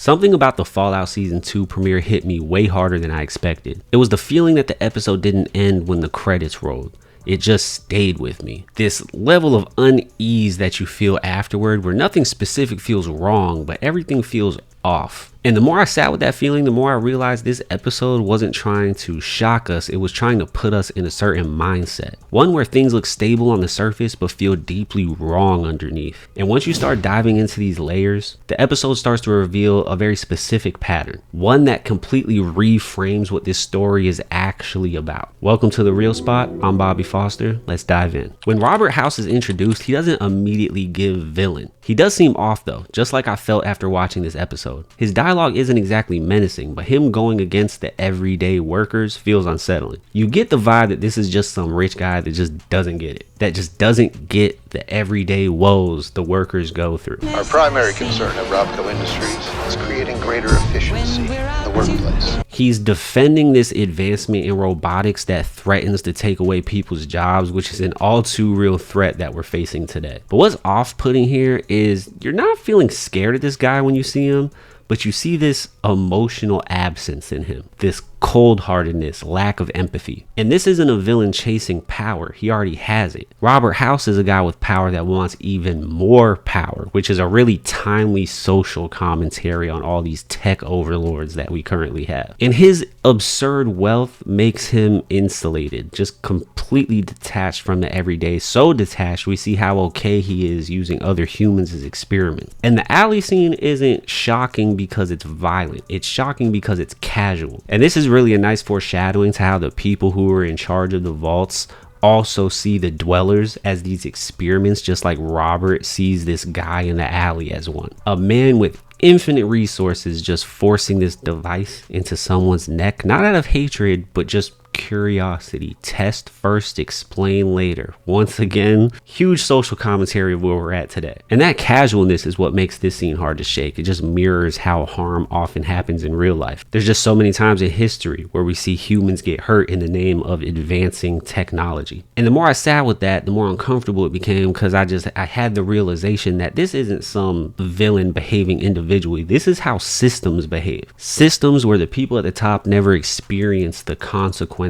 Something about the Fallout Season 2 premiere hit me way harder than I expected. It was the feeling that the episode didn't end when the credits rolled. It just stayed with me. This level of unease that you feel afterward, where nothing specific feels wrong, but everything feels off. And the more I sat with that feeling, the more I realized this episode wasn't trying to shock us. It was trying to put us in a certain mindset. One where things look stable on the surface, but feel deeply wrong underneath. And once you start diving into these layers, the episode starts to reveal a very specific pattern. One that completely reframes what this story is actually about. Welcome to The Real Spot. I'm Bobby Foster. Let's dive in. When Robert House is introduced, he doesn't immediately give villain. He does seem off though, just like I felt after watching this episode. His dialogue isn't exactly menacing, but him going against the everyday workers feels unsettling. You get the vibe that this is just some rich guy that just doesn't get it. That just doesn't get the everyday woes the workers go through. Our primary concern at Robco Industries is creating greater efficiency in the workplace. He's defending this advancement in robotics that threatens to take away people's jobs, which is an all too real threat that we're facing today. But what's off-putting here is you're not feeling scared of this guy when you see him, but you see this emotional absence in him, this cold-heartedness, lack of empathy. And this isn't a villain chasing power. He already has it. Robert House is a guy with power that wants even more power, which is a really timely social commentary on all these tech overlords that we currently have. And his absurd wealth makes him insulated, just completely detached from the everyday. So detached, we see how okay he is using other humans as experiments. And the alley scene isn't shocking because it's violent. It's shocking because it's casual. And this is really a nice foreshadowing to how the people who are in charge of the vaults also see the dwellers as these experiments, just like Robert sees this guy in the alley as one. A man with infinite resources just forcing this device into someone's neck, not out of hatred, but just curiosity. Test first, explain later. Once again, huge social commentary of where we're at today. And that casualness is what makes this scene hard to shake. It just mirrors how harm often happens in real life. There's just so many times in history where we see humans get hurt in the name of advancing technology. And the more I sat with that, the more uncomfortable it became, because I had the realization that this isn't some villain behaving individually. This is how systems behave. Systems where the people at the top never experience the consequences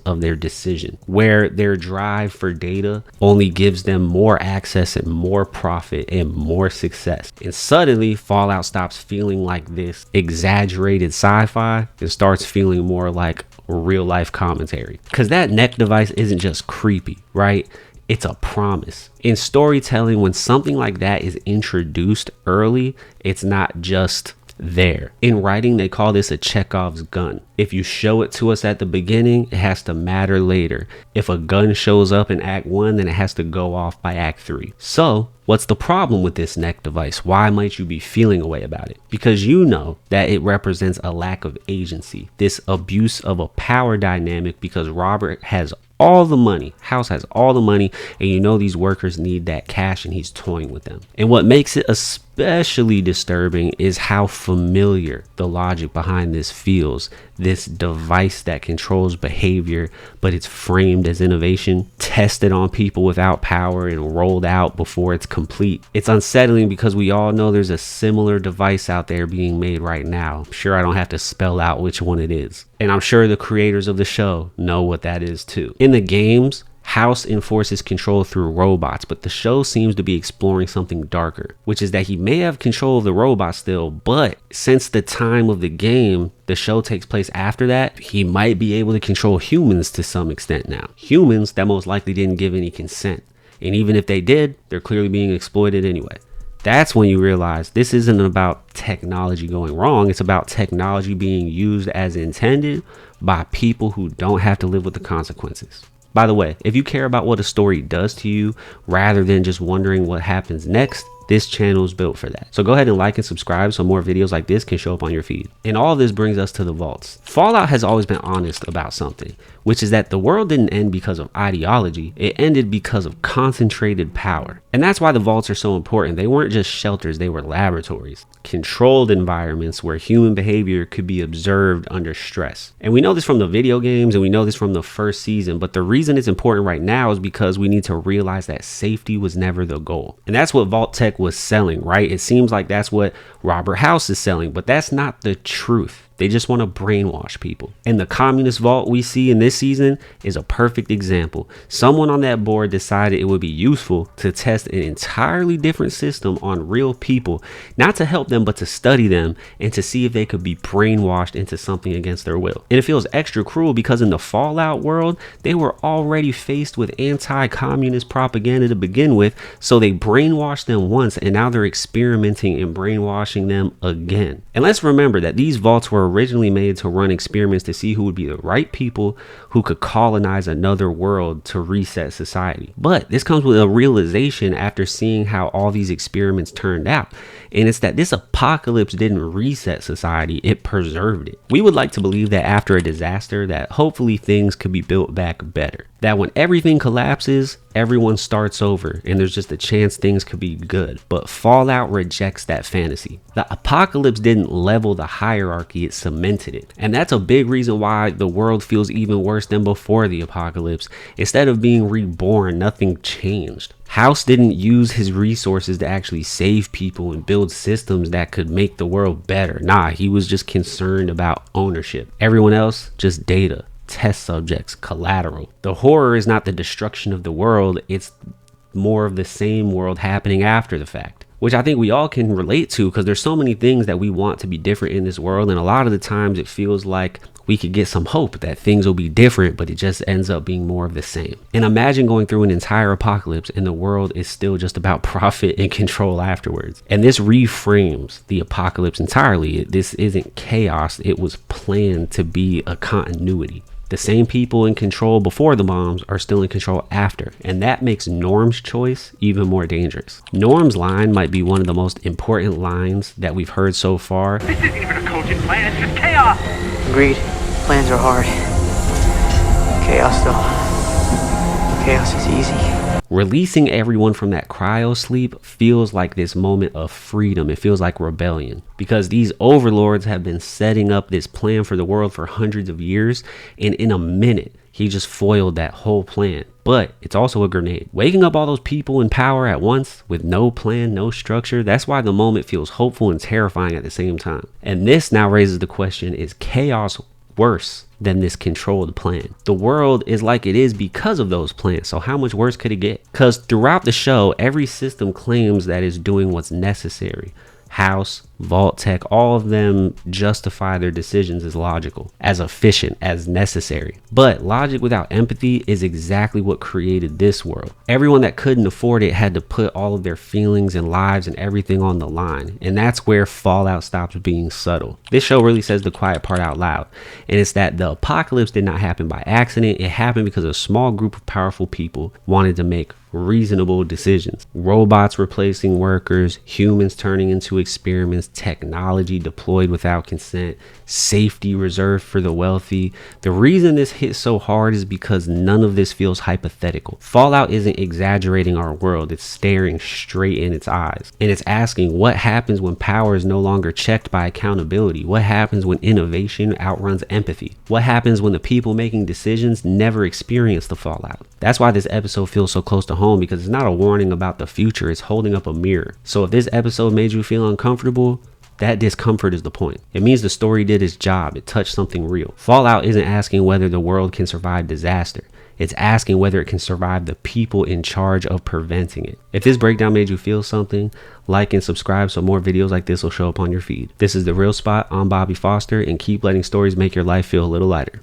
of their decision, where their drive for data only gives them more access and more profit and more success. And suddenly Fallout stops feeling like this exaggerated sci-fi and starts feeling more like real life commentary. Because that neck device isn't just creepy, right? It's a promise. In storytelling, when something like that is introduced early, it's not just there. In writing, they call this a Chekhov's gun. If you show it to us at the beginning, it has to matter later. If a gun shows up in Act 1, then it has to go off by Act 3. So, what's the problem with this neck device? Why might you be feeling a way about it? Because you know that it represents a lack of agency, this abuse of a power dynamic, because Robert has all the money. House has all the money, and you know these workers need that cash, and he's toying with them. And what makes it especially disturbing is how familiar the logic behind this feels. This device that controls behavior, but it's framed as innovation, tested on people without power, and rolled out before it's complete. It's unsettling because we all know there's a similar device out there being made right now. I'm sure I don't have to spell out which one it is. And I'm sure the creators of the show know what that is too. In the games, House enforces control through robots, but the show seems to be exploring something darker, which is that he may have control of the robot still, but since the time of the game, the show takes place after that, he might be able to control humans to some extent now. Humans that most likely didn't give any consent. And even if they did, they're clearly being exploited anyway. That's when you realize this isn't about technology going wrong. It's about technology being used as intended by people who don't have to live with the consequences. By the way, if you care about what a story does to you rather than just wondering what happens next, this channel is built for that. So go ahead and like and subscribe so more videos like this can show up on your feed. And all of this brings us to the vaults. Fallout has always been honest about something, which is that the world didn't end because of ideology. It ended because of concentrated power. And that's why the vaults are so important. They weren't just shelters, they were laboratories, controlled environments where human behavior could be observed under stress. And we know this from the video games, and we know this from the first season, but the reason it's important right now is because we need to realize that safety was never the goal. And that's what Vault Tech was selling, right? It seems like that's what Robert House is selling, but that's not the truth. They just want to brainwash people. And the communist vault we see in this season is a perfect example. Someone on that board decided it would be useful to test an entirely different system on real people, not to help them, but to study them and to see if they could be brainwashed into something against their will. And it feels extra cruel because in the Fallout world, they were already faced with anti-communist propaganda to begin with, so they brainwashed them once and now they're experimenting and brainwashing them again. And let's remember that these vaults were originally made to run experiments to see who would be the right people who could colonize another world to reset society. But this comes with a realization after seeing how all these experiments turned out. And it's that this apocalypse didn't reset society, it preserved it. We would like to believe that after a disaster that hopefully things could be built back better. That when everything collapses, everyone starts over and there's just a chance things could be good. But Fallout rejects that fantasy. The apocalypse didn't level the hierarchy, it cemented it. And that's a big reason why the world feels even worse than before the apocalypse. Instead of being reborn, nothing changed. House didn't use his resources to actually save people and build systems that could make the world better. Nah, he was just concerned about ownership. Everyone else, just data, test subjects, collateral. The horror is not the destruction of the world, it's more of the same world happening after the fact, which I think we all can relate to because there's so many things that we want to be different in this world. And a lot of the times it feels like we could get some hope that things will be different, but it just ends up being more of the same. And imagine going through an entire apocalypse and the world is still just about profit and control afterwards. And this reframes the apocalypse entirely. This isn't chaos. It was planned to be a continuity. The same people in control before the bombs are still in control after, and that makes Norm's choice even more dangerous. Norm's line might be one of the most important lines that we've heard so far. This isn't even a cogent plan, it's just chaos! Agreed. Plans are hard. Chaos though. Chaos is easy. Releasing everyone from that cryo sleep feels like this moment of freedom. It feels like rebellion because these overlords have been setting up this plan for the world for hundreds of years, and in a minute he just foiled that whole plan. But it's also a grenade. Waking up all those people in power at once with no plan, no structure, that's why the moment feels hopeful and terrifying at the same time. And this now raises the question, is chaos worse than this controlled plan? The world is like it is because of those plans, so how much worse could it get? Because throughout the show, every system claims that it's doing what's necessary. House, Vault Tech, all of them justify their decisions as logical, as efficient, as necessary. But logic without empathy is exactly what created this world. Everyone that couldn't afford it had to put all of their feelings and lives and everything on the line. And that's where Fallout stops being subtle. This show really says the quiet part out loud. And it's that the apocalypse did not happen by accident. It happened because a small group of powerful people wanted to make reasonable decisions. Robots replacing workers, humans turning into experiments, technology deployed without consent, safety reserved for the wealthy. The reason this hits so hard is because none of this feels hypothetical. Fallout isn't exaggerating our world, it's staring straight in its eyes. And it's asking what happens when power is no longer checked by accountability? What happens when innovation outruns empathy? What happens when the people making decisions never experience the fallout? That's why this episode feels so close to home, because it's not a warning about the future, it's holding up a mirror. So if this episode made you feel uncomfortable, that discomfort is the point. It means the story did its job. It touched something real. Fallout isn't asking whether the world can survive disaster. It's asking whether it can survive the people in charge of preventing it. If this breakdown made you feel something, like and subscribe so more videos like this will show up on your feed. This is The Real Spot. I'm Bobby Foster, and keep letting stories make your life feel a little lighter.